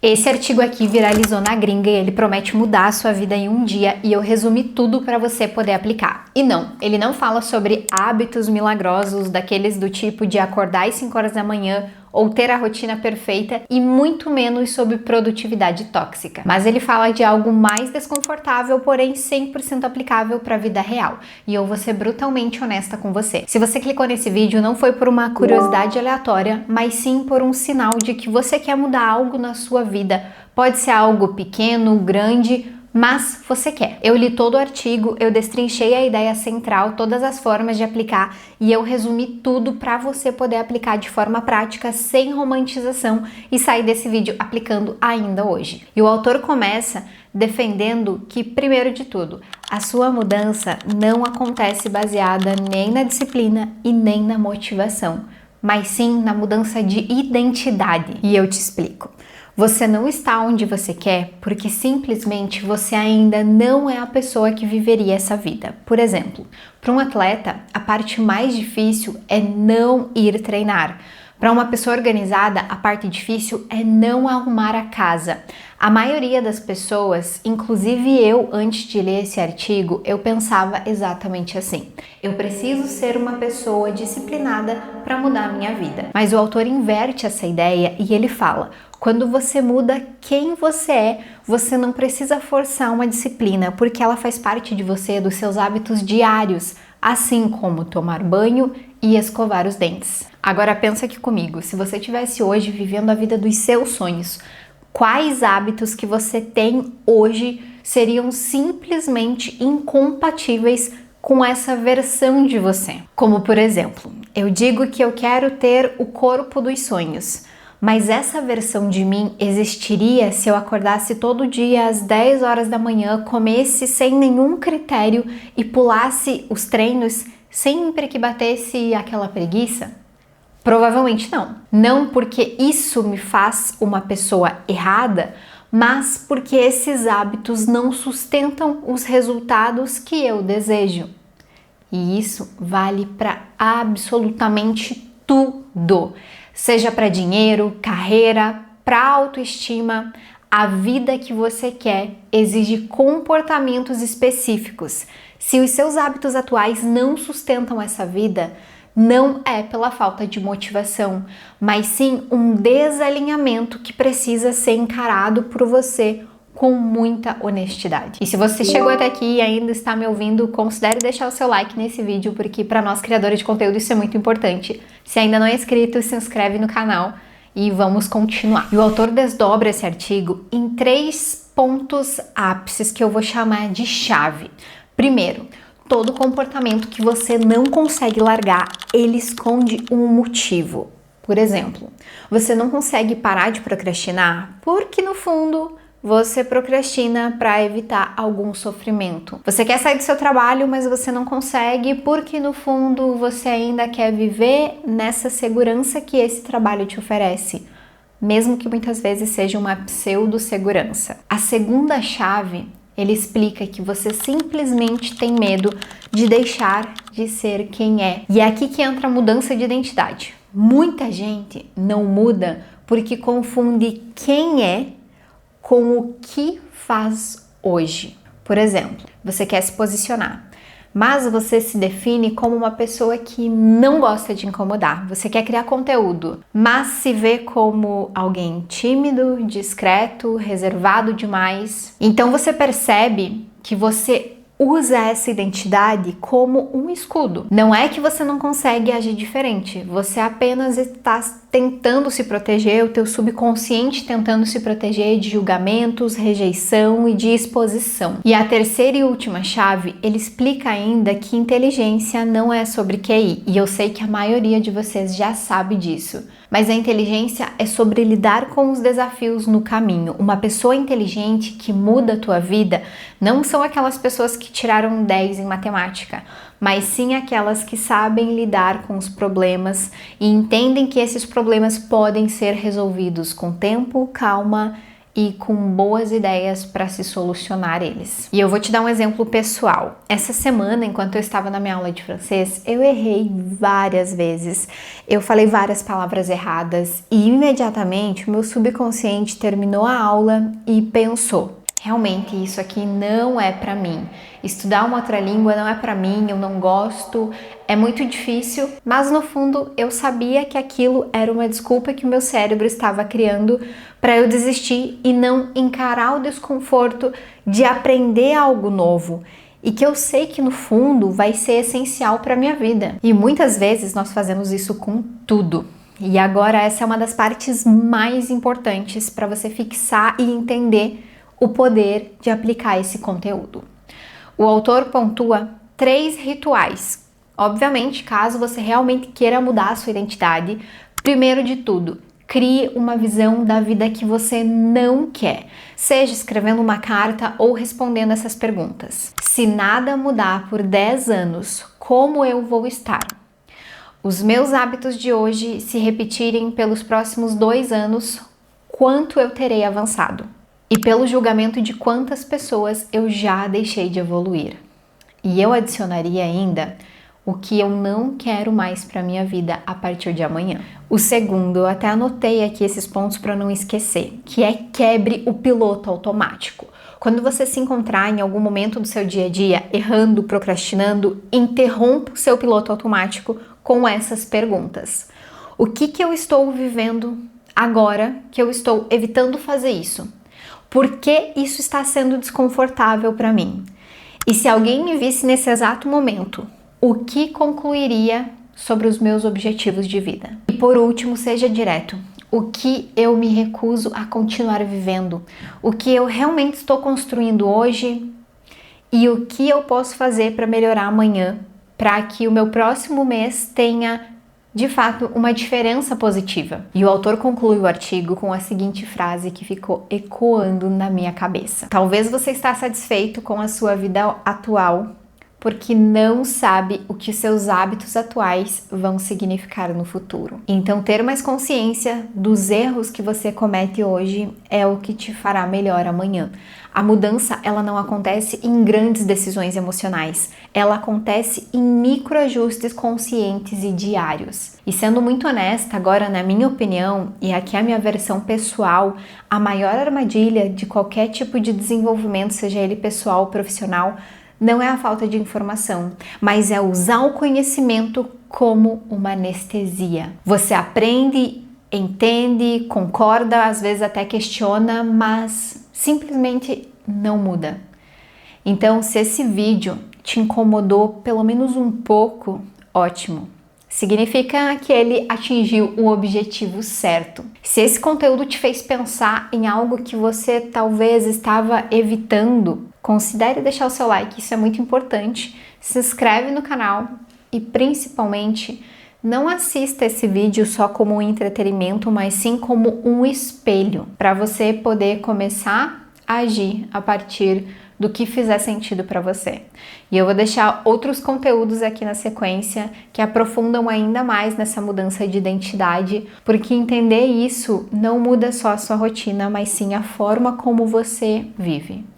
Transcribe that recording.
Esse artigo aqui viralizou na gringa e ele promete mudar a sua vida em um dia e eu resumi tudo para você poder aplicar. E não, ele não fala sobre hábitos milagrosos, daqueles do tipo de acordar às 5 horas da manhã ou ter a rotina perfeita e muito menos sobre produtividade tóxica. Mas ele fala de algo mais desconfortável, porém 100% aplicável para a vida real. E eu vou ser brutalmente honesta com você. Se você clicou nesse vídeo, não foi por uma curiosidade aleatória, mas sim por um sinal de que você quer mudar algo na sua vida. Pode ser algo pequeno, grande, mas você quer. Eu li todo o artigo, eu destrinchei a ideia central, todas as formas de aplicar e eu resumi tudo para você poder aplicar de forma prática, sem romantização e sair desse vídeo aplicando ainda hoje. E o autor começa defendendo que, primeiro de tudo, a sua mudança não acontece baseada nem na disciplina e nem na motivação, mas sim na mudança de identidade. E eu te explico. Você não está onde você quer porque simplesmente você ainda não é a pessoa que viveria essa vida. Por exemplo, para um atleta, a parte mais difícil é não ir treinar. Para uma pessoa organizada, a parte difícil é não arrumar a casa. A maioria das pessoas, inclusive eu, antes de ler esse artigo, eu pensava exatamente assim. Eu preciso ser uma pessoa disciplinada para mudar a minha vida. Mas o autor inverte essa ideia e ele fala: quando você muda quem você é, você não precisa forçar uma disciplina, porque ela faz parte de você, dos seus hábitos diários, assim como tomar banho e escovar os dentes. Agora pensa aqui comigo, se você estivesse hoje vivendo a vida dos seus sonhos, quais hábitos que você tem hoje seriam simplesmente incompatíveis com essa versão de você? Como por exemplo, eu digo que eu quero ter o corpo dos sonhos, mas essa versão de mim existiria se eu acordasse todo dia às 10 horas da manhã, comesse sem nenhum critério e pulasse os treinos sempre que batesse aquela preguiça? Provavelmente não. Não porque isso me faz uma pessoa errada, mas porque esses hábitos não sustentam os resultados que eu desejo. E isso vale para absolutamente tudo. Seja para dinheiro, carreira, para autoestima, a vida que você quer exige comportamentos específicos. Se os seus hábitos atuais não sustentam essa vida, não é pela falta de motivação, mas sim um desalinhamento que precisa ser encarado por você com muita honestidade. E se você chegou até aqui e ainda está me ouvindo, considere deixar o seu like nesse vídeo, porque para nós criadores de conteúdo isso é muito importante. Se ainda não é inscrito, se inscreve no canal e vamos continuar. E o autor desdobra esse artigo em 3 pontos ápices que eu vou chamar de chave. Primeiro, todo comportamento que você não consegue largar, ele esconde um motivo. Por exemplo, você não consegue parar de procrastinar porque no fundo você procrastina para evitar algum sofrimento. Você quer sair do seu trabalho, mas você não consegue porque no fundo você ainda quer viver nessa segurança que esse trabalho te oferece, mesmo que muitas vezes seja uma pseudo-segurança. A segunda chave, ele explica que você simplesmente tem medo de deixar de ser quem é. E é aqui que entra a mudança de identidade. Muita gente não muda porque confunde quem é com o que faz hoje. Por exemplo, você quer se posicionar, mas você se define como uma pessoa que não gosta de incomodar. Você quer criar conteúdo, mas se vê como alguém tímido, discreto, reservado demais. Então você percebe que você usa essa identidade como um escudo. Não é que você não consegue agir diferente, você apenas está tentando se proteger, o teu subconsciente tentando se proteger de julgamentos, rejeição e de exposição. E a terceira e última chave, ele explica ainda que inteligência não é sobre QI, e eu sei que a maioria de vocês já sabe disso. Mas a inteligência é sobre lidar com os desafios no caminho. Uma pessoa inteligente que muda a tua vida não são aquelas pessoas que tiraram 10 em matemática, mas sim aquelas que sabem lidar com os problemas e entendem que esses problemas podem ser resolvidos com tempo, calma e com boas ideias para se solucionar eles. E eu vou te dar um exemplo pessoal. Essa semana, enquanto eu estava na minha aula de francês, eu errei várias vezes. Eu falei várias palavras erradas e imediatamente o meu subconsciente terminou a aula e pensou: realmente isso aqui não é para mim. Estudar uma outra língua não é para mim, eu não gosto, é muito difícil. Mas no fundo eu sabia que aquilo era uma desculpa que o meu cérebro estava criando para eu desistir e não encarar o desconforto de aprender algo novo. E que eu sei que no fundo vai ser essencial para minha vida. E muitas vezes nós fazemos isso com tudo. E agora essa é uma das partes mais importantes para você fixar e entender o poder de aplicar esse conteúdo. O autor pontua 3 rituais. Obviamente, caso você realmente queira mudar a sua identidade, primeiro de tudo, crie uma visão da vida que você não quer, seja escrevendo uma carta ou respondendo essas perguntas. Se nada mudar por 10 anos, como eu vou estar? Os meus hábitos de hoje se repetirem pelos próximos 2 anos, quanto eu terei avançado? E pelo julgamento de quantas pessoas eu já deixei de evoluir. E eu adicionaria ainda o que eu não quero mais para minha vida a partir de amanhã. O segundo, eu até anotei aqui esses pontos para não esquecer, que é quebre o piloto automático. Quando você se encontrar em algum momento do seu dia a dia errando, procrastinando, interrompa o seu piloto automático com essas perguntas. O que eu estou vivendo agora que eu estou evitando fazer isso? Por que isso está sendo desconfortável para mim? E se alguém me visse nesse exato momento, o que concluiria sobre os meus objetivos de vida? E por último, seja direto. O que eu me recuso a continuar vivendo? O que eu realmente estou construindo hoje? E o que eu posso fazer para melhorar amanhã? Para que o meu próximo mês tenha de fato uma diferença positiva. E o autor conclui o artigo com a seguinte frase que ficou ecoando na minha cabeça: talvez você está satisfeito com a sua vida atual porque não sabe o que os seus hábitos atuais vão significar no futuro. Então, ter mais consciência dos erros que você comete hoje é o que te fará melhor amanhã. A mudança, ela não acontece em grandes decisões emocionais, ela acontece em microajustes conscientes e diários. E sendo muito honesta, agora na minha opinião, e aqui é a minha versão pessoal, a maior armadilha de qualquer tipo de desenvolvimento, seja ele pessoal ou profissional, não é a falta de informação, mas é usar o conhecimento como uma anestesia. Você aprende, entende, concorda, às vezes até questiona, mas simplesmente não muda. Então, se esse vídeo te incomodou pelo menos um pouco, ótimo. Significa que ele atingiu o objetivo certo. Se esse conteúdo te fez pensar em algo que você talvez estava evitando, considere deixar o seu like, isso é muito importante. Se inscreve no canal e principalmente não assista esse vídeo só como um entretenimento, mas sim como um espelho para você poder começar a agir a partir do que fizer sentido para você. E eu vou deixar outros conteúdos aqui na sequência que aprofundam ainda mais nessa mudança de identidade, porque entender isso não muda só a sua rotina, mas sim a forma como você vive.